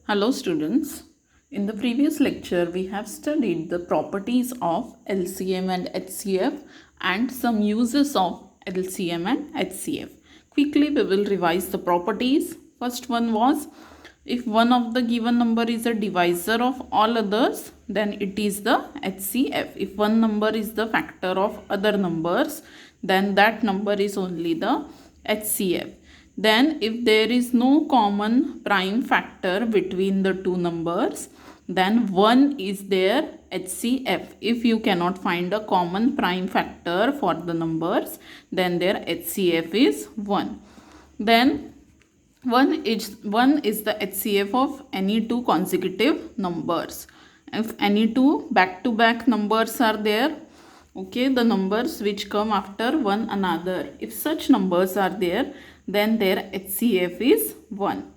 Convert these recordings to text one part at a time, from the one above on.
Hello students. In the previous lecture we have studied the properties of LCM and HCF and some uses of LCM and HCF. Quickly we will revise the properties. First one was, if one of the given number is a divisor of all others, then it is the HCF. If one number is the factor of other numbers, then that number is only the HCF. Then if there is no common prime factor between the two numbers, then 1 is their HCF. If you cannot find a common prime factor for the numbers, then their HCF is 1. Then 1 is the HCF of any two consecutive numbers. If any two back-to-back numbers are there, okay, the numbers which come after one another, if such numbers are there, then their HCF is 1.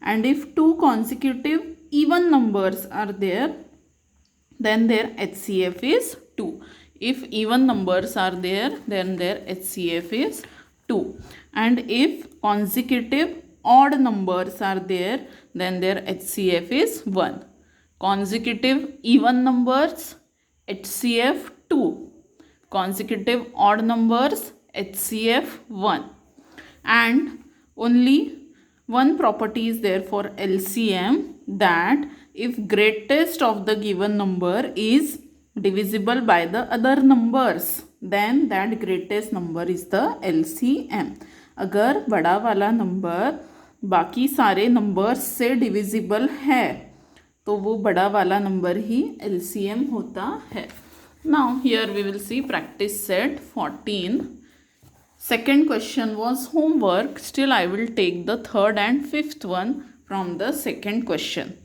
And if two consecutive even numbers are there, then their HCF is 2. If even numbers are there, then their HCF is 2. And if consecutive odd numbers are there, then their HCF is 1. Consecutive even numbers, HCF 2. Consecutive odd numbers, HCF 1. And only one property is there for LCM, that if greatest of the given number is divisible by the other numbers, then that greatest number is the LCM. अगर बड़ा वाला number बाकी सारे numbers से divisible है तो वो बड़ा वाला नंबर ही LCM होता है. Now here we will see practice set 14. Second question was homework. Still I will take the third and fifth one from the second question.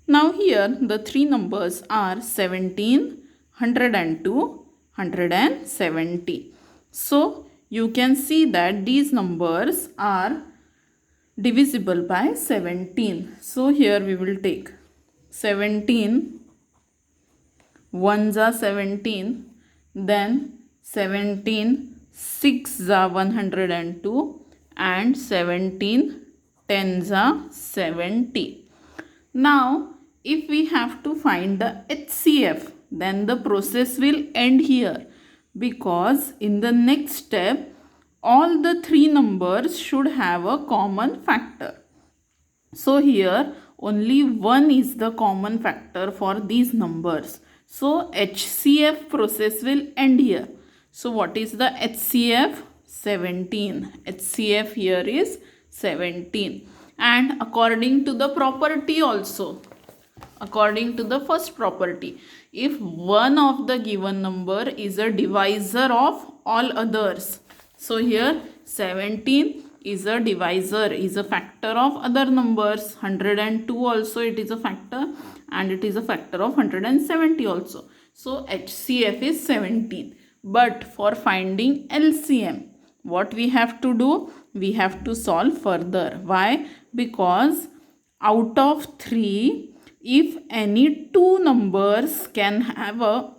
Now here the three numbers are 17, 102, 170. So you can see that these numbers are divisible by 17. So here we will take 17, 1s are 17, then 17 6s are 102 and 17 10s are 70. Now if we have to find the HCF, then the process will end here, because in the next step all the three numbers should have a common factor. So here only 1 is the common factor for these numbers. So HCF process will end here. So what is the HCF? 17. HCF here is 17. And according to the property also, according to the first property, if one of the given number is a divisor of all others, so here 17 is a divisor, is a factor of other numbers. 102 also it is a factor, and it is a factor of 170 also. So HCF is 17. But for finding LCM, what we have to do? We have to solve further. Why? Because out of 3, if any two numbers can have a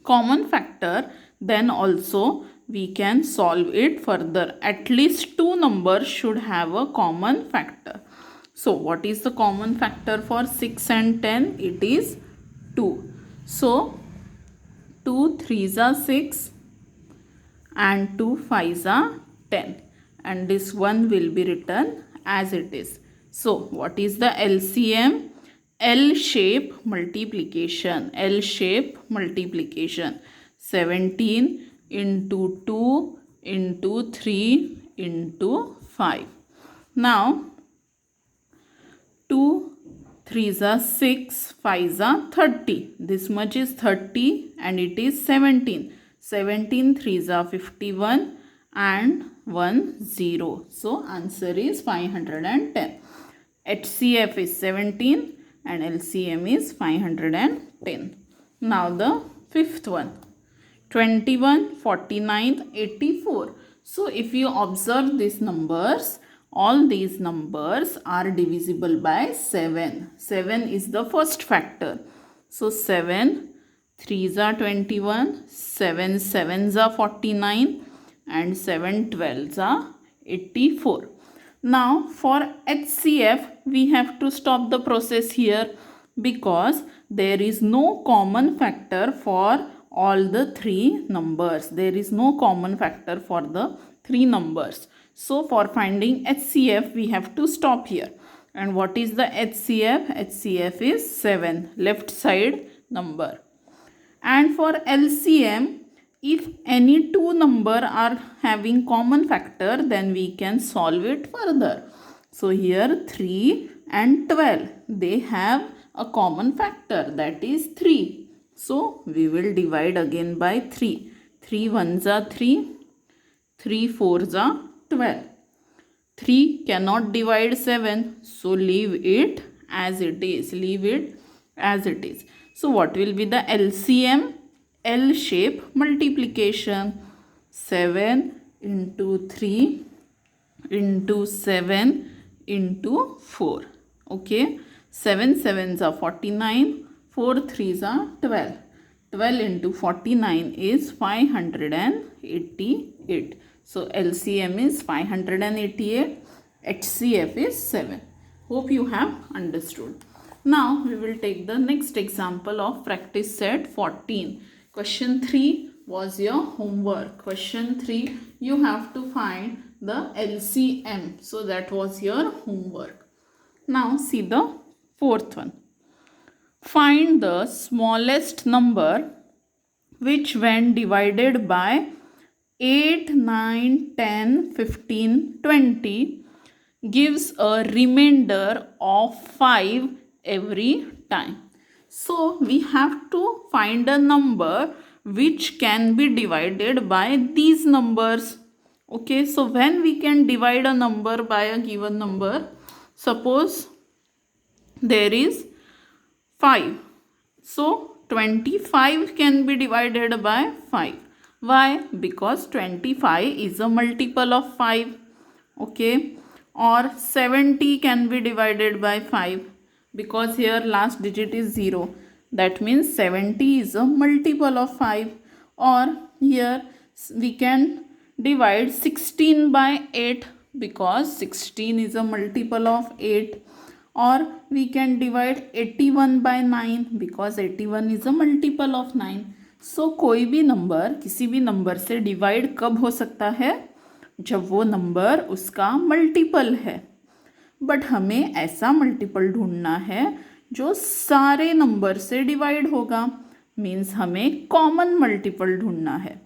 common factor, then also we can solve it further. At least two numbers should have a common factor. So what is the common factor for 6 and 10? It is 2. So 2 3s are 6 and 2 5s are 10, and this one will be written as it is. So what is the LCM? L-shape multiplication. L-shape multiplication. 17 into 2 into 3 into 5. Now 2 3s are 6, 5s are 30. This much is 30 and it is 17. 17 3s are 51 and 1 0. So answer is 510. HCF is 17 and LCM is 510. Now the fifth one. 21, 49, 84. So if you observe these numbers, all these numbers are divisible by 7. 7 is the first factor. So 7 3s are 21, 7 7s are 49 and 7 12s are 84. Now for HCF, we have to stop the process here because there is no common factor for all the three numbers. There is no common factor for the three numbers. So for finding HCF, we have to stop here. And what is the HCF? HCF is 7, left side number. And for LCM, if any two number are having common factor, then we can solve it further. So here 3 and 12, they have a common factor, that is 3. So we will divide again by 3. 3 ones are 3, 3 fours are 12. 3 cannot divide 7, so leave it as it is. Leave it as it is. So what will be the LCM? L shape multiplication. 7 into 3 into 7 into 4. Okay. 7 sevens are 49. 4 threes are 12. 12 into 49 is 588. So LCM is 588. HCF is 7. Hope you have understood. Now we will take the next example of practice set 14. Question 3 was your homework. Question 3, you have to find the LCM. So that was your homework. Now see the fourth one. Find the smallest number which when divided by 8, 9, 10, 15, 20 gives a remainder of 5 every time. So we have to find a number which can be divided by these numbers. Okay, so when we can divide a number by a given number, suppose there is 5. So 25 can be divided by 5. Why? Because 25 is a multiple of 5. Okay, or 70 can be divided by 5. Because here last digit is 0. That means 70 is a multiple of 5. Or here we can divide 16 by 8 because 16 is a multiple of 8. Or we can divide 81 by 9 because 81 is a multiple of 9. So कोई भी number किसी भी number से divide कब हो सकता है? जब वो नंबर उसका मल्टीपल है. बट हमें ऐसा मल्टीपल ढूंढना है जो सारे नंबर से डिवाइड होगा. मीन्स हमें कॉमन मल्टीपल ढूंढना है.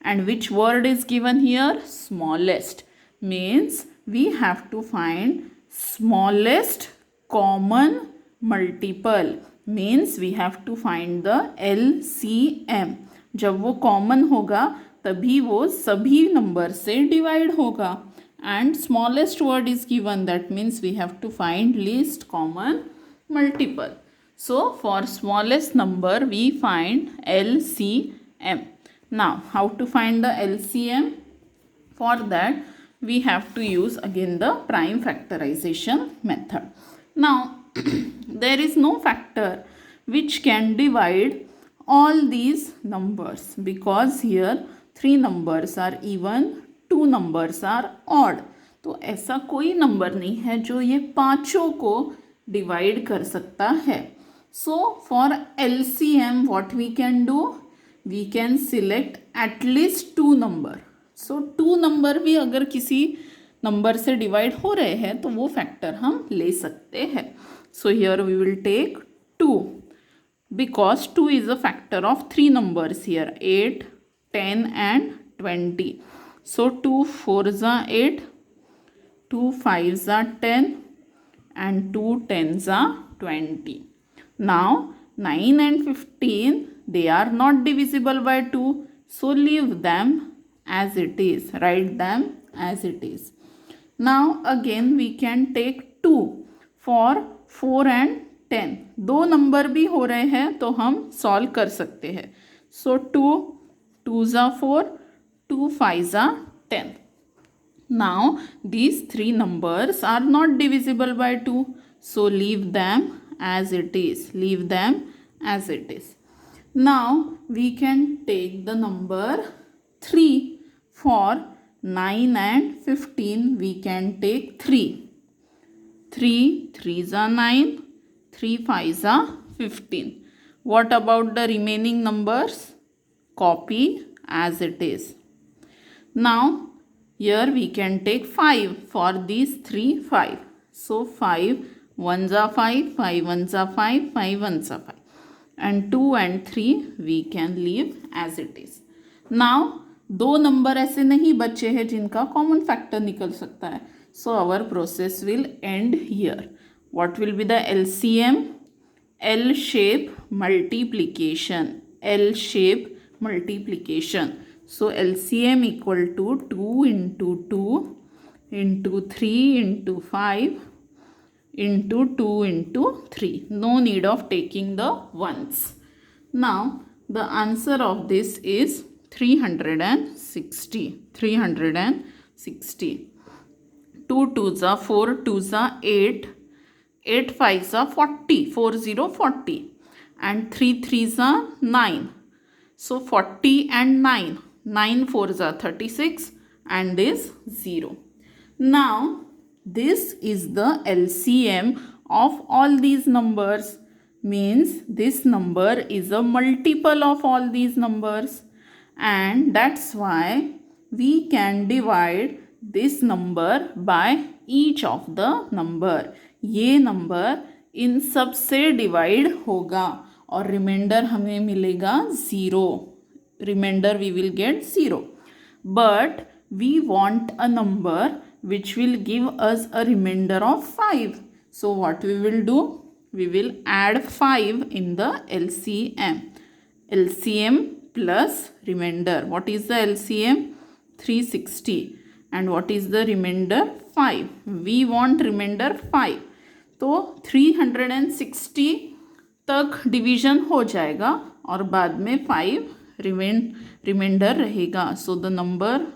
And which word is given here? Smallest. Means we have to find smallest common multiple. Means we have to find the LCM. जब वो कॉमन होगा तभी वो सभी नंबर से डिवाइड होगा. And smallest word is given, that means we have to find least common multiple. So for smallest number we find LCM. Now how to find the LCM? For that we have to use again the prime factorization method. Now there is no factor which can divide all these numbers because here 3 numbers are even, 2 numbers are odd. तो ऐसा कोई number नहीं है जो ये पांचों को divide कर सकता है. So for LCM what we can do? We can select at least 2 number. So 2 number भी अगर किसी नंबर से डिवाइड हो रहे हैं तो वो फैक्टर हम ले सकते हैं. So here we will take 2 because 2 is a factor of 3 numbers here, 8, 10 and 20. So 2 4s are 8, 2 5s are 10 and 2 10s are 20. Now 9 and 15, they are not divisible by 2. So leave them as it is. Write them as it is. Now again we can take 2 for 4 and 10. 2 number भी हो रहे हैं तो हम solve कर सकते हैं. सो 2 2s are 4, 2 5s are 10. Now these 3 numbers are not divisible by 2. So leave them as it is. Leave them as it is. Now we can take the number 3 for 9 and 15, we can take 3. 3 3s are 9, 3 5s are 15. What about the remaining numbers? Copy as it is. Now, here we can take 5 for these 3 5. So, 5 1s are 5, 5 1s are 5, 5 1s are 5. And 2 and 3 we can leave as it is. Now, दो number ऐसे नहीं बचे हैं जिनका common factor निकल सकता है. So, our process will end here. What will be the LCM? L-shape multiplication. L-shape multiplication. So, LCM equal to 2 into 2 into 3 into 5 into 2 into 3. No need of taking the ones. Now, the answer of this is 360. 360. 2 2s are 4, 2s are 8, 8 5s are 40, 40 40, and 3 3s are 9. So 40 and 9, 9 4s are 36 and is 0. Now this is the LCM of all these numbers, means this number is a multiple of all these numbers, and that's why we can divide this number by each of the number. ये number इन सब से divide होगा और remainder हमें मिलेगा 0. Remainder we will get 0. But we want a number which will give us a remainder of 5. So what we will do? We will add 5 in the LCM. LCM plus remainder. What is the LCM? 360. And what is the remainder? 5. We want remainder 5. तो 360 तक division हो जाएगा और बाद में 5 reminder रहेगा. So the number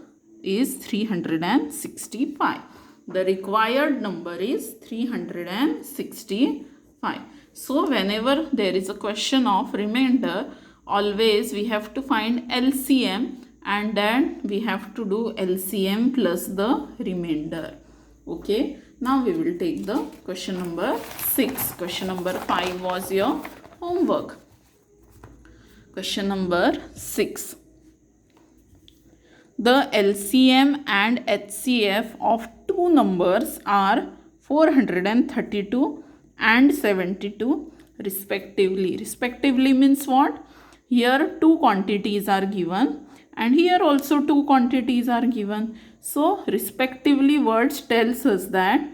is 365. The required number is 365. So whenever there is a question of remainder, always we have to find LCM, and then we have to do LCM plus the remainder. Okay, now we will take the question number 6. Question number 5 was your homework. Question number 6. The LCM and HCF of two numbers are 432 and 72 respectively. Respectively means what? Here two quantities are given and here also two quantities are given. So respectively words tells us that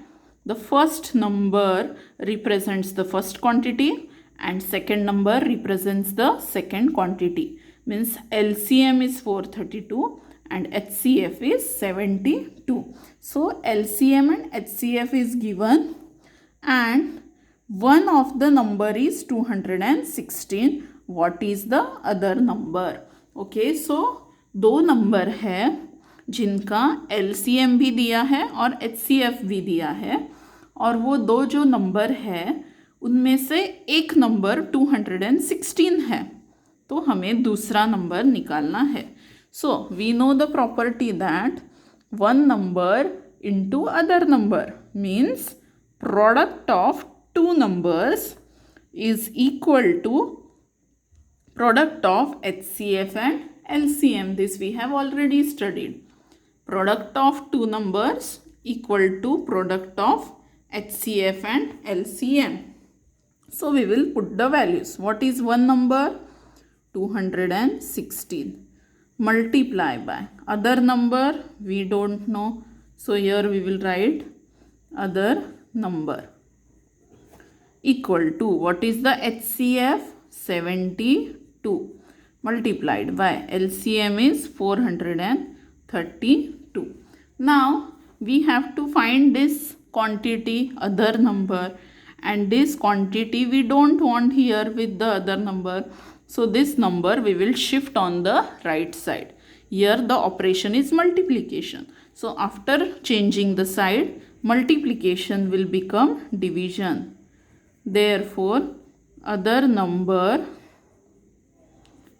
the first number represents the first quantity and second number represents the second quantity. Means LCM is 432 and HCF is 72. So LCM and HCF is given and one of the number is 216. What is the other number? Okay, so दो number है जिनका LCM भी दिया है और HCF भी दिया है और वो दो जो नंबर है उनमें से एक नंबर 216 है तो हमें दूसरा नंबर निकालना है. So we know the property that one number into other number means product of two numbers is equal to product of HCF and LCM. This we have already studied. Product of two numbers equal to product of HCF and LCM. So we will put the values. What is one number? 216. Multiply by other number we don't know, so here we will write other number equal to what is the HCF? 72 multiplied by LCM is 432. Now we have to find this quantity other number, and this quantity we don't want here with the other number. So this number we will shift on the right side. Here the operation is multiplication. So after changing the side, multiplication will become division. Therefore, other number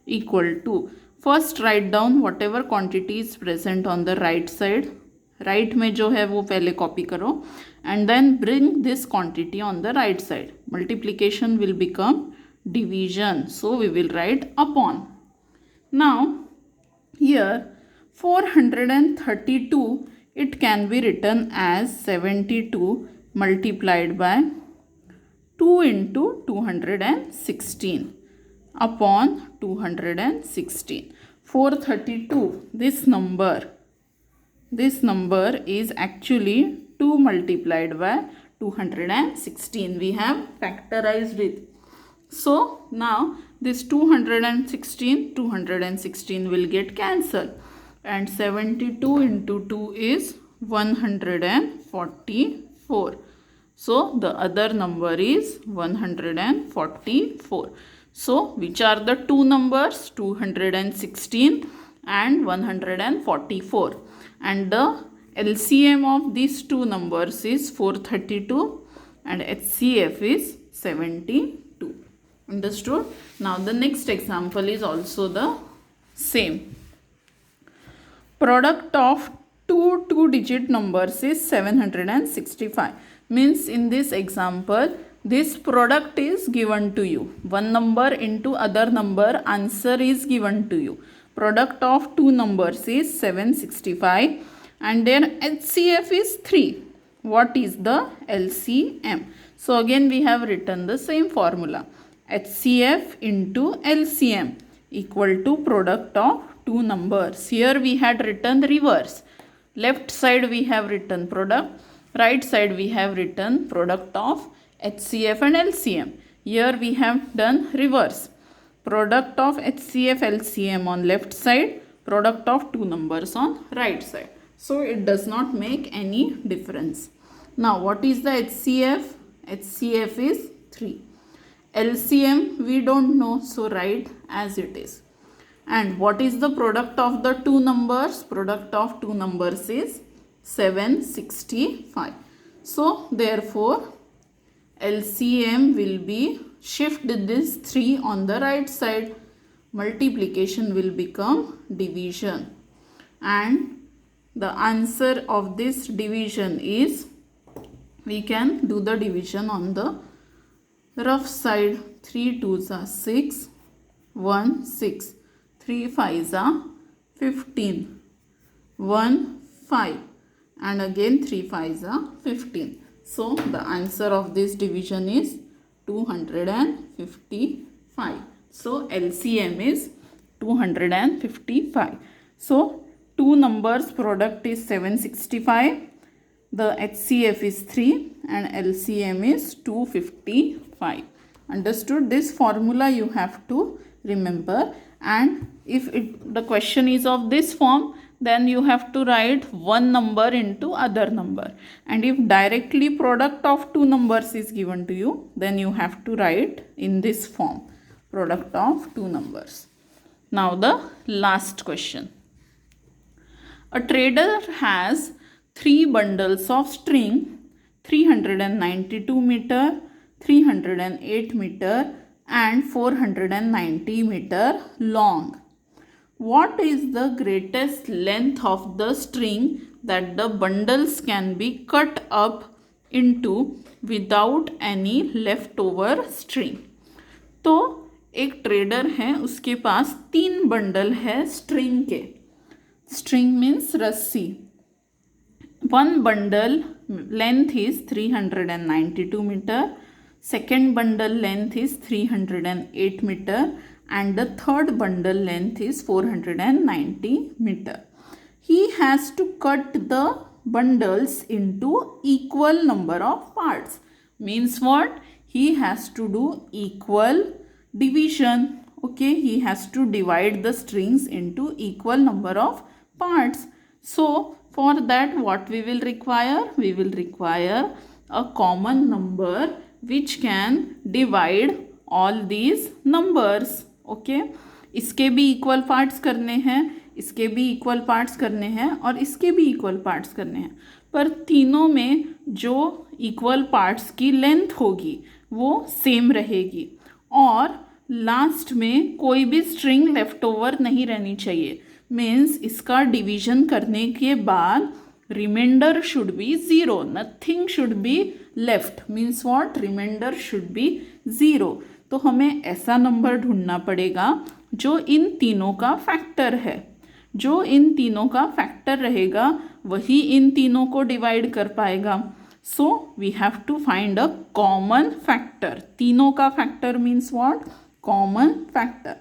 equal to first write down whatever quantity is present on the right side, right में जो है वो पहले copy करो and then bring this quantity on the right side. Multiplication will become division, so we will write upon. Now here 432 it can be written as 72 multiplied by 2 into 216 upon 216. 432, this number is actually 2 multiplied by 216. We have factorized it. So now this 216 will get cancelled and 72 into 2 is 144. So the other number is 144. So which are the two numbers? 216 and 144, and the LCM of these two numbers is 432 and HCF is 72. Understood? Now the next example is also the same. Product of two two-digit numbers is 765. Means in this example, this product is given to you. One number into other number, answer is given to you. Product of two numbers is 765 and their HCF is 3. What is the LCM? So again we have written the same formula. HCF into LCM equal to product of two numbers. Here we had written reverse. Left side we have written product, right side we have written product of HCF and LCM. Here we have done reverse. Product of HCF LCM on left side, product of two numbers on right side. So it does not make any difference. Now what is the HCF? HCF is 3. LCM we don't know, so write as it is. And what is the product of the two numbers? Product of two numbers is 765. So therefore LCM will be, shift this 3 on the right side, multiplication will become division, and the answer of this division is, we can do the division on the rough side. 3 2s are 6, 1 6, 3 5s are 15, 1 5, and again 3 5s are 15. So the answer of this division is 255. So LCM is 255. So two numbers product is 765, the HCF is 3 and LCM is 255. Understood? This formula you have to remember, and if the question is of this form, then you have to write one number into other number, and if directly product of two numbers is given to you, then you have to write in this form, product of two numbers. Now the last question. A trader has 3 bundles of string, 392 meter, 308 meter and 490 meter long. What is the greatest length of the string that the bundles can be cut up into without any leftover string? तो एक trader है, उसके पास 3 bundle है string के. String means रस्सी. One bundle length is 392 meter, second bundle length is 308 meter and the third bundle length is 490 meter. He has to cut the bundles into equal number of parts. Means what? He has to do equal division. Okay, he has to divide the strings into equal number of parts. So for that what we will require? We will require a common number which can divide all these numbers. Okay, इसके भी equal parts करने हैं, इसके भी equal parts करने हैं और इसके भी इक्वल पार्ट्स करने हैं, पर तीनों में जो इक्वल पार्ट्स की लेंथ होगी वो सेम रहेगी और लास्ट में कोई भी स्ट्रिंग लेफ्ट ओवर नहीं रहनी चाहिए, मीन्स इसका डिवीजन करने के बाद remainder should be zero, nothing should be left, means what, remainder should be zero. तो हमें ऐसा नंबर ढूंढना पड़ेगा जो इन तीनों का फैक्टर है, जो इन तीनों का फैक्टर रहेगा वही इन तीनों को डिवाइड कर पाएगा। So we have to find a common factor, तीनों का factor means what, common factor,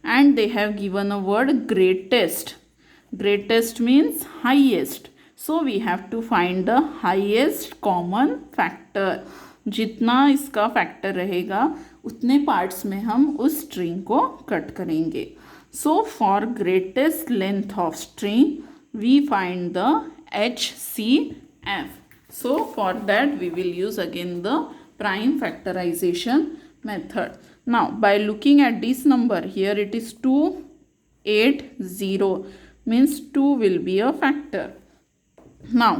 and they have given a word greatest, greatest means highest, so we have to find the highest common factor, जितना इसका factor रहेगा उतने parts में हम उस string को कट करेंगे। So for greatest length of string we find the HCF. So for that we will use again the prime factorization method. Now by looking at this number, here it is 280, means 2 will be a factor. Now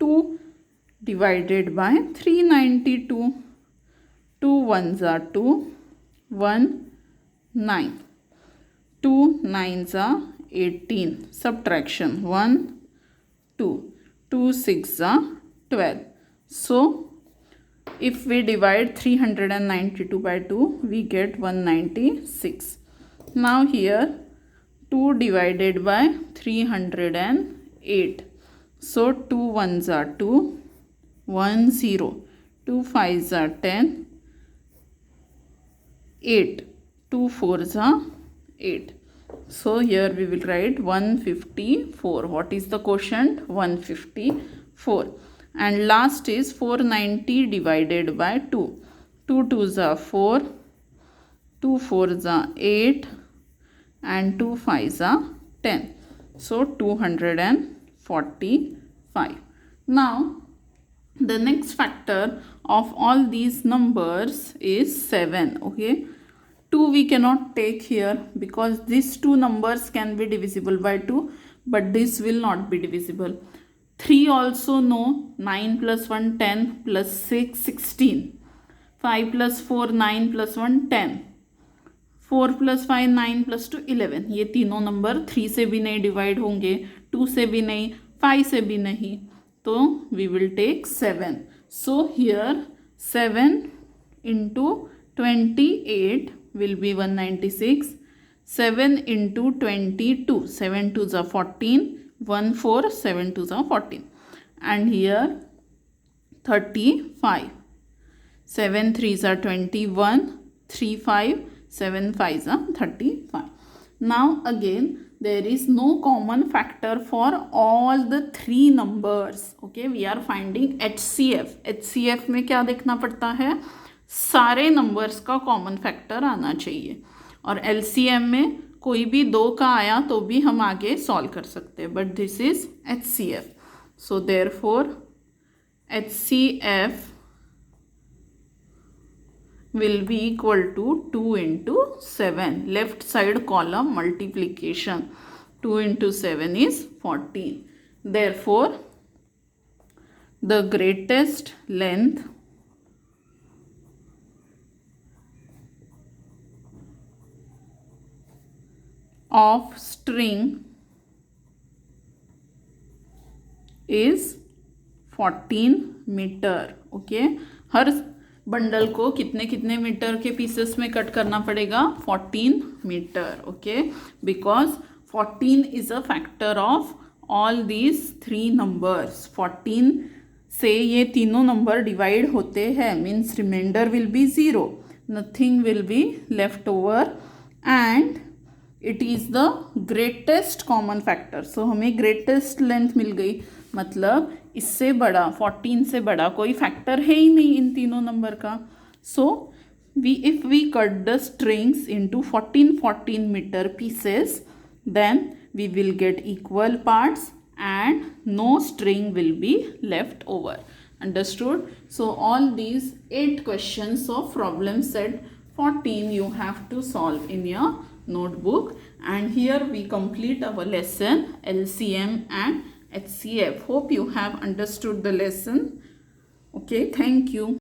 2 divided by 392, 2 ones are 2, 1 9, 2 nines are 18, subtraction 1 2, 2 6 are 12. So if we divide 392 by 2, we get 196. Now here 2 divided by 308. So 2 ones are 2, 1 0, 2 5s are 10, 8, 2 4s are 8. So here we will write 154. What is the quotient? 154. And last is 490 divided by 2. 2 2s are 4, 2 4s are 8, and 2 5s are 10. So 245. Now the next factor of all these numbers is 7. Okay, 2 we cannot take here because these two numbers can be divisible by 2, but this will not be divisible. 3 also no, 9 plus 1 10, plus 6 16, 5 plus 4 9, plus 1 10, 4 plus 5 9, plus 2 11. ये तीनों number 3 से भी नहीं divide होंगे, 2 से भी नहीं, 5 से भी नहीं, तो we will take 7. So here 7 into 28 will be 196. 7 into 22, 7 2s are 14, 1 4, 7 2s are 14, and here 35. 7 3s are 21, 3 5, 7 5s are 35. Now again there is no common factor for all the three numbers. Okay, we are finding HCF. HCF में क्या देखना पड़ता है, सारे numbers का common factor आना चाहिए, और LCM में कोई भी 2 का आया तो भी हम आगे सॉल्व कर सकते हैं, but this is HCF. So therefore HCF will be equal to 2 into 7. Left side column multiplication. 2 into 7 is 14. Therefore, the greatest length of string is 14 metre. Okay, हर बंडल को कितने कितने मीटर के पीसेस में cut करना पड़ेगा, 14 metre. Okay, because 14 is a factor of all these 3 numbers. 14 से ये तीनों नंबर डिवाइड होते हैं, means remainder will be 0, nothing will be left over, and it is the greatest common factor. So हमें greatest length मिल गई, मतलब इससे बड़ा, 14 से बड़ा कोई फैक्टर है ही नहीं इन तीनों नंबर का. So if we cut the strings into 14 metre pieces, then we will get equal parts and no string will be left over. Understood? So all these 8 questions of problem set 14 you have to solve in your notebook, and here we complete our lesson LCM and HCF. Hope you have understood the lesson. Okay, thank you.